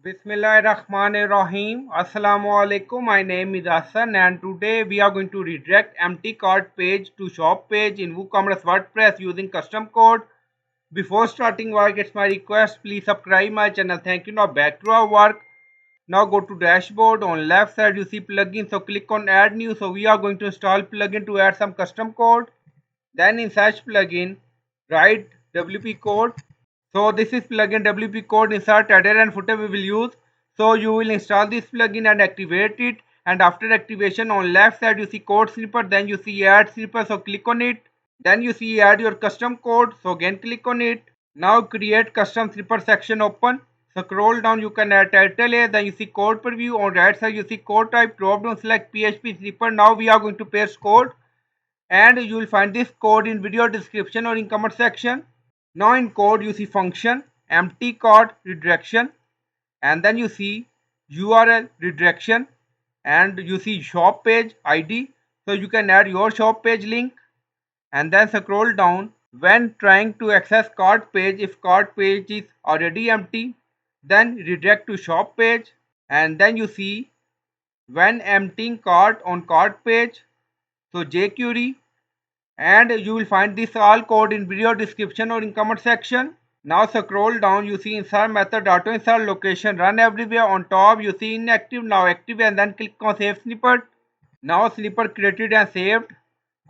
Bismillahirrahmanirrahim. Assalamu alaikum. My name is Hassan and today we are going to redirect empty cart page to shop page in WooCommerce WordPress using custom code. Before starting work, it's my request, please subscribe my channel. Thank you. Now back to our work. Now go to dashboard. On left side you see plugin. So click on add new. So we are going to install plugin to add some custom code. Then in search plugin, write WP code. So this is plugin WP code, insert header and footer we will use. So you will install this plugin and activate it, and after activation on left side you see code snippet, then you see add snippet, so click on it. Then you see add your custom code, so again click on it. Now create custom snippet section open. Scroll down, you can add title here, then you see code preview. On right side you see code type, drop down select PHP snippet. Now we are going to paste code, and you will find this code in video description or in comment section. Now in code you see function, empty cart redirection, and then you see URL redirection, and you see shop page ID. So you can add your shop page link, and then scroll down. When trying to access cart page, if cart page is already empty, then redirect to shop page, and then you see when emptying cart on cart page, so jQuery, and you will find this all code in video description or in comment section. Now scroll down, you see insert method, auto insert location, run everywhere. On top you see inactive, now active, and then click on save snippet. Now snippet created and saved.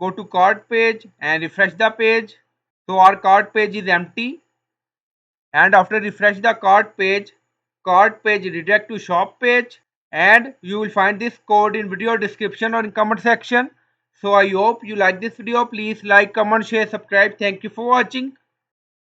Go to cart page and refresh the page. So our cart page is empty, and after refresh the cart page redirect to shop page, and you will find this code in video description or in comment section. So I hope you like this video. Please like, comment, share, subscribe. Thank you for watching.